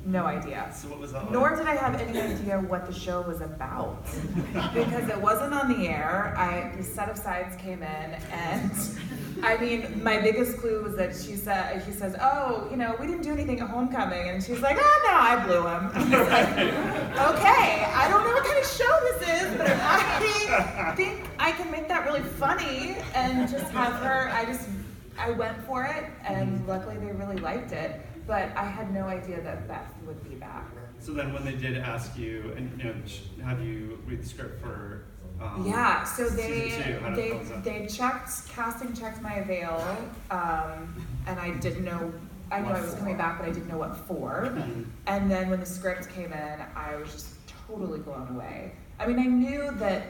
No idea. So what was that like? Nor did I have any idea what the show was about. Because it wasn't on the air. The set of sides came in, and I mean, my biggest clue was that he says, oh, you know, we didn't do anything at homecoming. And she's like, oh no, I blew him. I was like, okay, I don't know what kind of show this is, but I think I can make that really funny and just have her, I went for it, and luckily they really liked it. But I had no idea that Beth would be back. So then when they did ask you, and you know, have you read the script for yeah, so they casting checked my avail, and I didn't know, I knew I was coming back, but I didn't know what for. And then when the script came in, I was just totally blown away. I mean, I knew that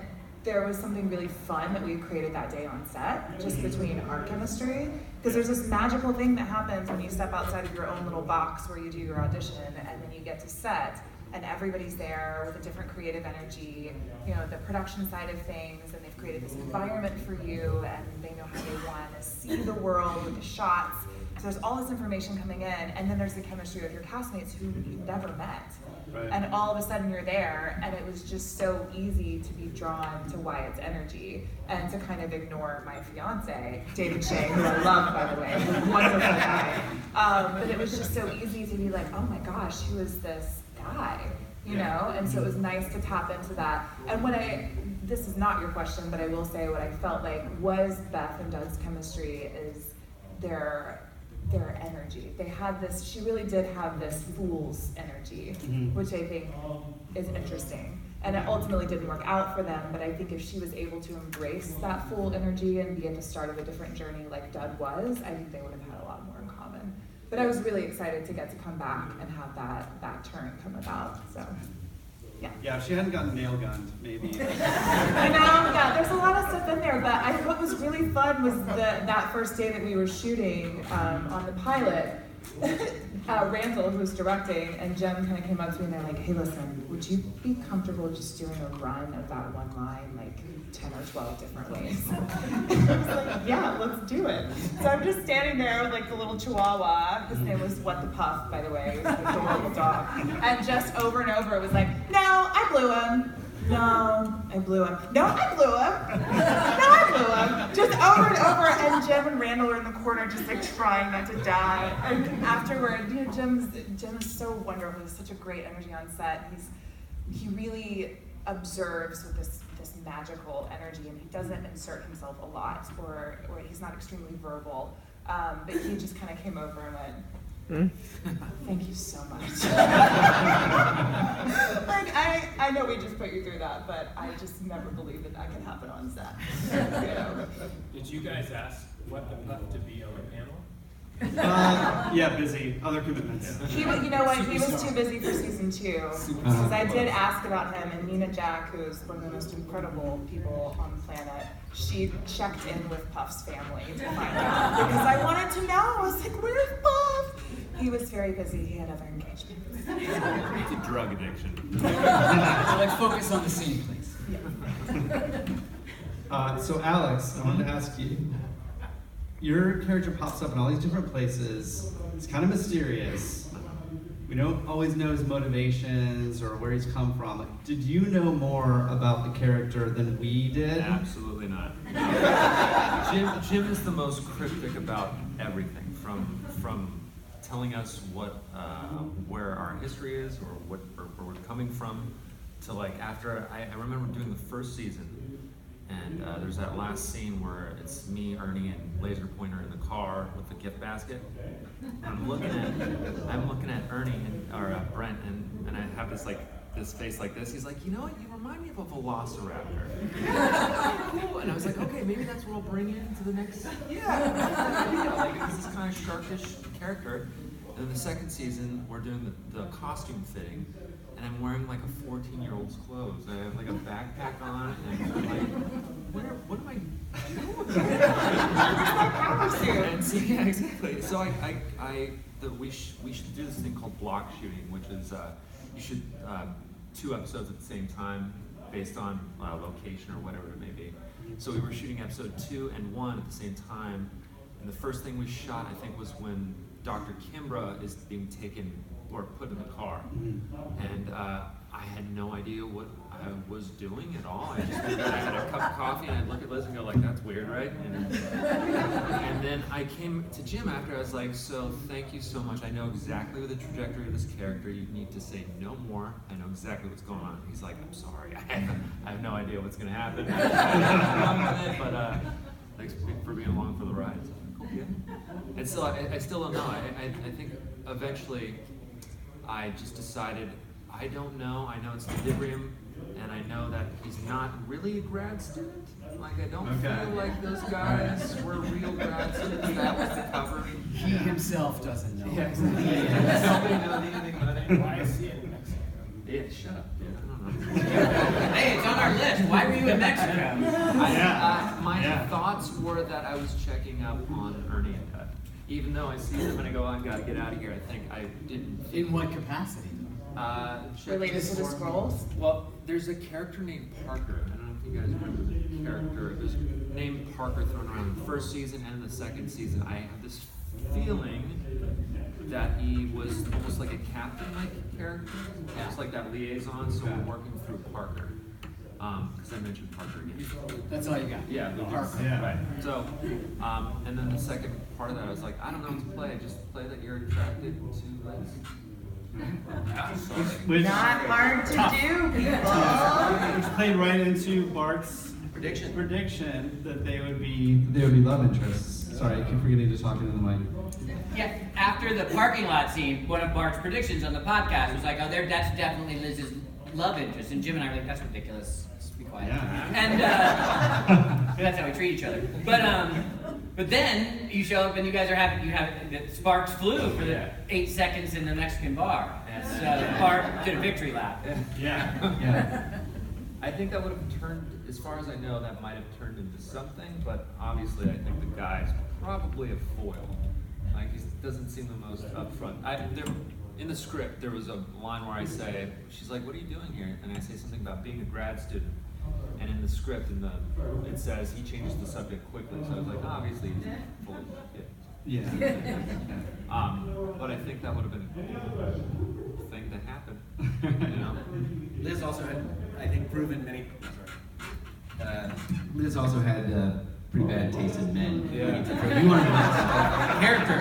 there was something really fun that we created that day on set, just between our chemistry. Because there's this magical thing that happens when you step outside of your own little box where you do your audition, and then you get to set, and everybody's there with a different creative energy, you know, the production side of things, and they've created this environment for you, and they know how they want to see the world with the shots. So there's all this information coming in, and then there's the chemistry with your castmates who you've never met. Right. And all of a sudden you're there, and it was just so easy to be drawn to Wyatt's energy and to kind of ignore my fiance, David Shea, who I love, by the way, a wonderful guy. But it was just so easy to be like, oh my gosh, who is this guy? You know? And so it was nice to tap into that. And this is not your question, but I will say what I felt like was Beth and Doug's chemistry is their energy. They had this, she really did have this fool's energy, which I think is interesting. And it ultimately didn't work out for them, but I think if she was able to embrace that fool energy and be at the start of a different journey like Doug was, I think they would have had a lot more in common. But I was really excited to get to come back and have that turn come about, so. Yeah, if she hadn't gotten nail gunned, maybe. I know, yeah, there's a lot of stuff in there, but what was really fun was that first day that we were shooting on the pilot. Randall, who was directing, and Jem kind of came up to me and they're like, hey, listen, would you be comfortable just doing a run of that one line, like 10 or 12 different ways? I was like, yeah, let's do it. So I'm just standing there with like the little chihuahua. His name was What the Puff, by the way. He was an adorable dog. And just over and over, it was like, no, I blew him. No, I blew him. No, I blew him. No, I blew him. Just over and over, and Jem and Randall are in the corner just like trying not to die. And afterward, you know, Jem is so wonderful. He has such a great energy on set. He really observes with this magical energy, and he doesn't insert himself a lot, or he's not extremely verbal. But he just kind of came over and went, thank you so much. Like, I know we just put you through that, but I just never believed that could happen on set. You know? Did you guys ask What the Puff to be on the panel? Yeah, busy. Other commitments. You know what? He was too busy for season 2. Because I did ask about him, and Nina Jack, who's one of the most incredible people on the planet, she checked in with Puff's family to find out. Because I wanted to know. I was like, where's Puff? He was very busy. He had other engagements. It's a drug addiction. So let's focus on the scene, please. Yeah. So Alex, I wanted to ask you, your character pops up in all these different places. It's kind of mysterious. We don't always know his motivations or where he's come from. Did you know more about the character than we did? Absolutely not. Jim is the most cryptic about everything, from telling us where our history is or where we're coming from, to like after I remember doing the first season. And there's that last scene where it's me, Ernie, and Laser Pointer in the car with the gift basket. And I'm looking at Ernie or Brent, and I have this face like this. He's like, you know what? You remind me of a velociraptor. Cool. And I was like, okay, maybe that's what we'll bring into the next. Yeah. Like it's this kind of sharkish character. And then the second season, we're doing the costume fitting. And I'm wearing like a 14-year-old's clothes. I have like a backpack on, and I'm like, what am I doing? And so, yeah, exactly. So we should do this thing called block shooting, which is you shoot 2 episodes at the same time based on location or whatever it may be. So we were shooting episode 2 and 1 at the same time. And the first thing we shot, I think, was when Dr. Kimbra is being taken or put in the car. And I had no idea what I was doing at all. I just I had a cup of coffee and I'd look at Liz and go like, that's weird, right? And then I came to Jim after. I was like, so thank you so much. I know exactly the trajectory of this character. You need to say no more. I know exactly what's going on. He's like, I'm sorry. I have no idea what's going to happen. But thanks for being along for the ride. So, cool, yeah. And so I still don't know. I think eventually I just decided, I don't know. I know it's Librium, and I know that he's not really a grad student. Like, I don't feel like those guys were real grad students. That was the cover. He himself doesn't know. Yeah, exactly. Nobody knows anything about it. Why I see it in Mexico. Yeah, shut up. Yeah, I don't know. Hey, it's on our list. Why were you in Mexico? My thoughts were that I was checking up on Ernie and Cut. Even though I see them and I go, I gotta get out of here, I think I didn't. In what capacity? Related to the scrolls? Well, there's a character named Parker. I don't know if you guys remember the character. There's a name Parker thrown around in the first season and in the second season. I have this feeling that he was almost like a captain-like character, almost like that liaison. So we're working through Parker. Because I mentioned Parker again. That's all you got. Yeah, the Parker. Yeah. Right. So, and then the second part of that, I was like, I don't know what to play. Just play that you're attracted to Liz. Which Not hard to do, people. played right into Bart's prediction that they would be love interests. Sorry, I keep forgetting to talk into the mic. Yeah, after the parking lot scene, one of Bart's predictions on the podcast was like, oh, that's definitely Liz's love interest. And Jim and I were like, that's ridiculous. Just be quiet. Yeah. And that's how we treat each other. But then you show up and you guys are happy. You have the sparks flew for the 8 seconds in the Mexican bar. So Bart did a victory lap. Yeah. I think that would have turned, as far as I know, that might have turned into something, but obviously I think the guy's probably a foil. Like, he doesn't seem the most upfront. In the script, there was a line where I say, she's like, what are you doing here? And I say something about being a grad student. And in the script, it says he changes the subject quickly. So I was like, obviously he's full of shit. Yeah. But I think that would have been a cool thing to happen. You know? Liz also had, I think, proven many. Liz also had pretty bad taste in men. Yeah. You wanted to a character.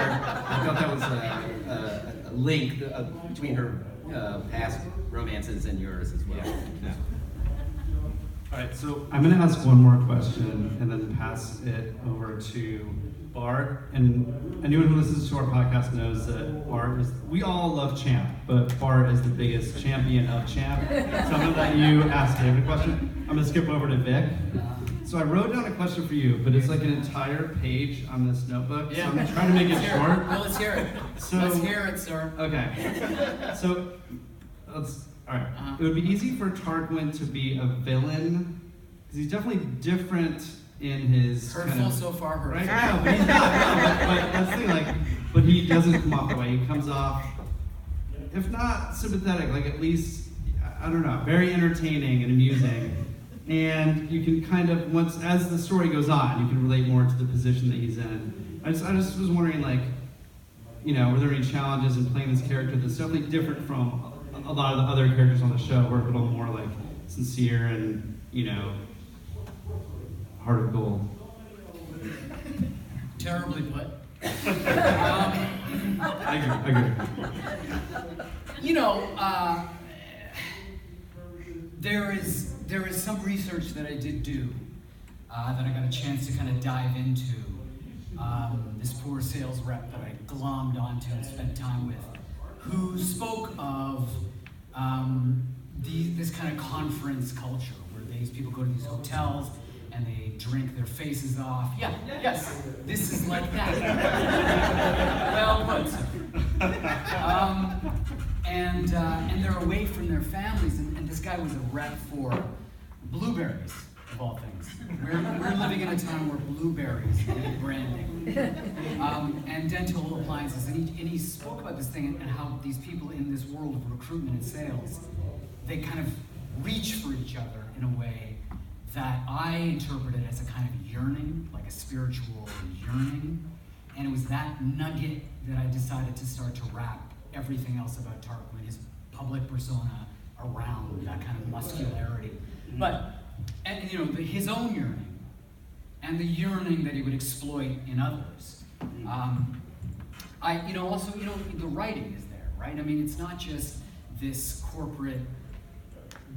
I thought that was a link between her past romances and yours as well. Yeah. All right, so I'm going to ask one more question and then pass it over to Bart. And anyone who listens to our podcast knows that Bart is, we all love Champ, but Bart is the biggest champion of Champ. So I'm going to let you ask David a question. I'm going to skip over to Vic. So I wrote down a question for you, but it's like an entire page on this notebook. So I'm trying to make it short. Well, let's hear it. So, Let's hear it, sir. Okay. So, all right. It would be easy for Tarquin to be a villain, because he's definitely different in his Hurtful so far, hurtful. Right now, but he's not. But that's the thing, but he doesn't come off the way. He comes off, if not sympathetic, like at least, I don't know, very entertaining and amusing. And you can kind of, as the story goes on, you can relate more to the position that he's in. I just was wondering, like, were there any challenges in playing this character that's definitely different from a lot of the other characters on the show, who are a little more like sincere and, heart of gold? Terribly put. I agree. There is some research that I did do that I got a chance to kind of dive into. This poor sales rep that I glommed onto and spent time with, who spoke of this kind of conference culture where these people go to these hotels and they drink their faces off. Yeah, yes, this is like that. Well put, sir. And they're away from their families, and this guy was a rep for blueberries, of all things. We're living in a time where blueberries need branding. And dental appliances, and he spoke about this thing and how these people in this world of recruitment and sales, they kind of reach for each other in a way that I interpreted as a kind of yearning, like a spiritual yearning. And it was that nugget that I decided to start to wrap everything else about Tarquin, his public persona around that kind of muscularity. But, and you know, his own yearning, and the yearning that he would exploit in others. Also, the writing is there, right? I mean, it's not just this corporate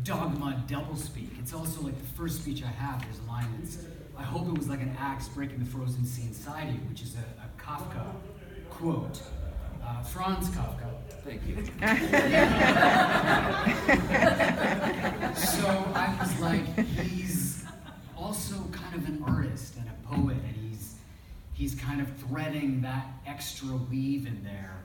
dogma doublespeak. It's also like the first speech I have, there's a line that's, I hope it was like an axe breaking the frozen sea inside you, which is a Kafka quote. Franz Kafka. Thank you. So I was like, he's also kind of an artist and a poet, and he's kind of threading that extra weave in there.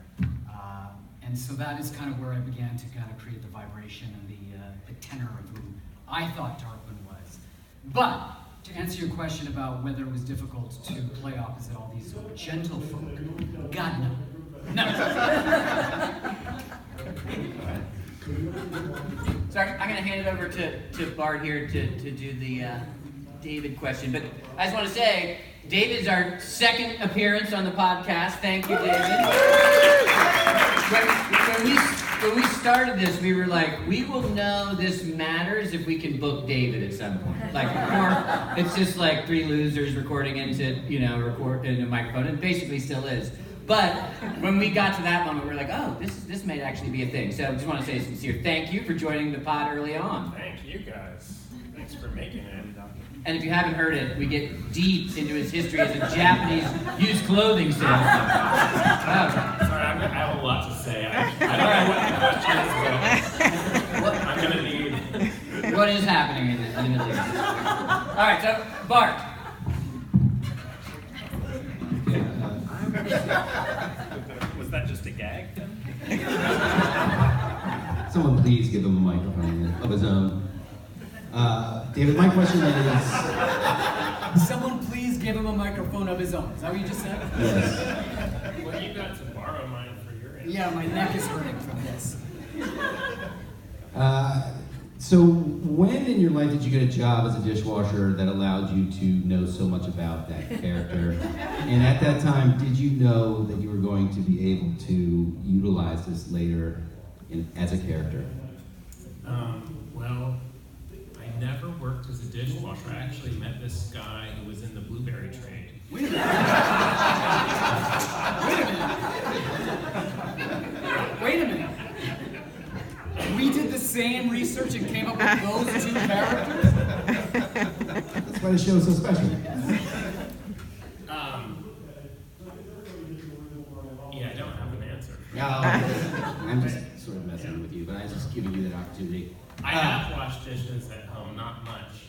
And so that is kind of where I began to kind of create the vibration and the tenor of who I thought Tarquin was. But to answer your question about whether it was difficult to play opposite all these sort of gentle folk, God, no. No. So I'm going to hand it over to Bart here to do the David question. But I just want to say, David's our second appearance on the podcast. Thank you, David. When we started this, we were like, we will know this matters if we can book David at some point. Like, or it's just like three losers recording into a microphone. It basically still is. But when we got to that moment, we were like, oh, this may actually be a thing. So I just want to say a sincere thank you for joining the pod early on. Thank you guys. Thanks for making it. And if you haven't heard it, we get deep into his history as a Japanese used clothing salesman. Sorry, I have a lot to say. I don't know what the question is, but I'm going to need. What is happening in the Middle East? All right, so Bart. Was that just a gag? Someone please give him a microphone of his own. David, my question is... Someone please give him a microphone of his own. Is that what you just said? Yes. Well, you got to borrow mine for your answer. Yeah, my neck is hurting from this. So when in your life did you get a job as a dishwasher that allowed you to know so much about that character? And at that time, did you know that you were going to be able to utilize this later as a character? Well, I never worked as a dishwasher. I actually met this guy who was in the blueberry trade. Wait a minute. Wait a minute. We did the same research and came up with those two characters? That's why the show is so special. Yeah, I don't have an answer. No, I'm just sort of messing with you, but I was just giving you that opportunity. I have washed dishes at home, not much.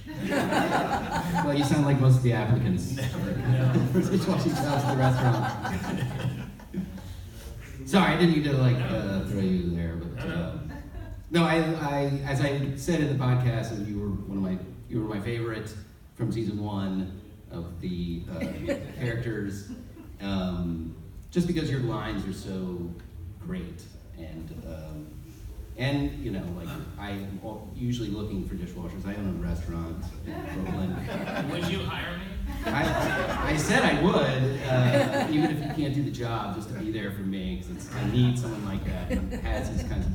Well, you sound like most of the applicants No. for dishwashing jobs at the restaurant. Sorry, I didn't mean to throw you there, but no, I as I said in the podcast, and you were my favorite from season 1 of the characters, just because your lines are so great, and you know, like I'm usually looking for dishwashers. I own a restaurant in Brooklyn. Would you hire me? I said I would, even if you can't do the job, just to be there for me, because I need someone like that who has these kinds of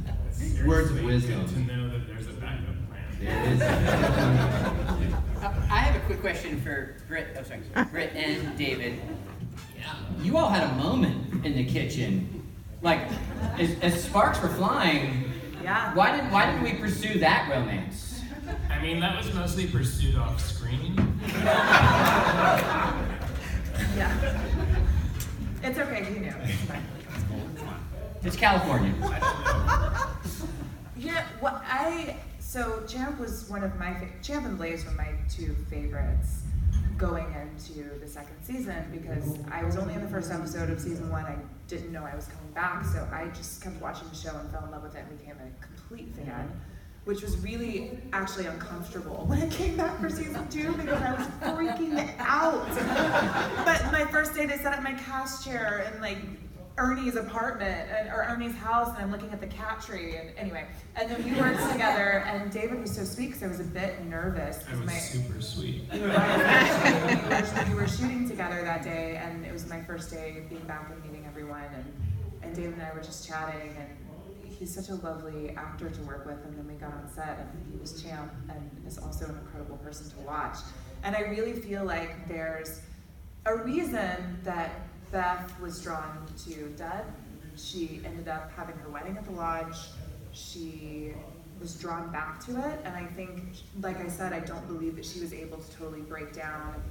words of wisdom. Good to know that there's a backup plan. There is. I have a quick question for Britt and David. You all had a moment in the kitchen. Like, as sparks were flying, Yeah. why didn't we pursue that romance? I mean, that was mostly pursued off screen. Yeah. It's okay, you knew. It's fine. It's California. Yeah, so Champ was one of my, Champ and Blaze were my two favorites going into the second season, because I was only in the first episode of season 1. I didn't know I was coming back, so I just kept watching the show and fell in love with it and became a complete fan, which was really actually uncomfortable when I came back for season 2, because I was freaking out. But my first day, they set up my cast chair in like Ernie's apartment, or Ernie's house, and I'm looking at the cat tree, and anyway. And then we worked together, and David was so sweet, because I was a bit nervous. I was super sweet. We were shooting together that day, and it was my first day being back and meeting everyone, and David and I were just chatting, and he's such a lovely actor to work with, and then we got on set, and he was Champ, and is also an incredible person to watch. And I really feel like there's a reason that Beth was drawn to Dud. She ended up having her wedding at the lodge. She was drawn back to it, and I think, like I said, I don't believe that she was able to totally break down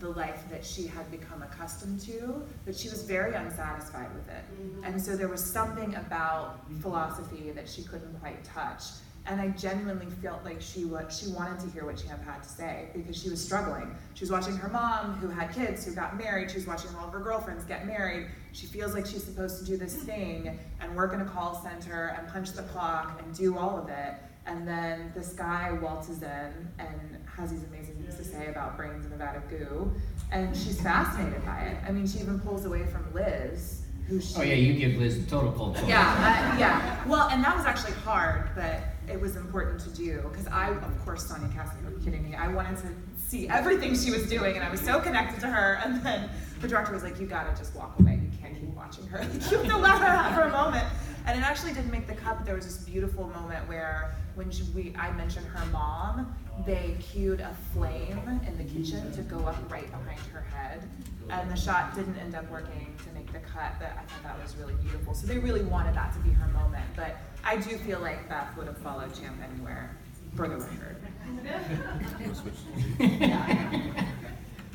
the life that she had become accustomed to, but she was very unsatisfied with it. And so there was something about philosophy that she couldn't quite touch. And I genuinely felt like she wanted to hear what Champ had to say, because she was struggling. She was watching her mom, who had kids, who got married. She was watching all of her girlfriends get married. She feels like she's supposed to do this thing and work in a call center and punch the clock and do all of it. And then this guy waltzes in and has these amazing things to say about brains and about a goo. And she's fascinated by it. I mean, she even pulls away from Liz, who she... Oh yeah, you give Liz total cold shoulder. Yeah. Well, and that was actually hard, but it was important to do, because I, of course, Sonia Cassidy, are you kidding me? I wanted to see everything she was doing, and I was so connected to her. And then the director was like, "You gotta just walk away. You can't keep watching her. You have to let her have her moment." And it actually didn't make the cut, but there was this beautiful moment where when I mentioned her mom, they cued a flame in the kitchen to go up right behind her head. And the shot didn't end up working to make the cut, but I thought that was really beautiful. So they really wanted that to be her moment. But I do feel like Beth would have followed Champ anywhere, for the record.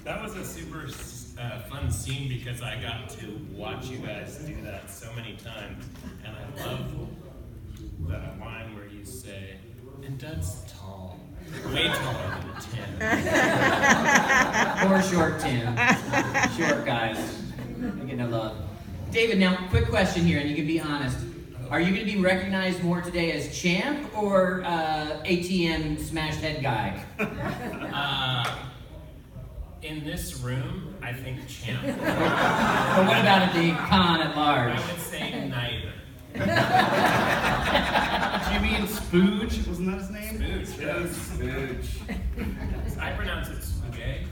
That was a super fun scene because I got to watch you guys do that so many times, and I love that line where you say, "And Dud's tall, way taller than Tim." Or short Tim. Short guys. I get no love. David, now, quick question here, and you can be honest. Are you going to be recognized more today as Champ or ATM smashed head guy? In this room, I think Champ. Or what about at the con at large? I would say neither. Do you mean Spooge? Wasn't that his name? Spooge, yes. Spooge. I pronounce it Spooge.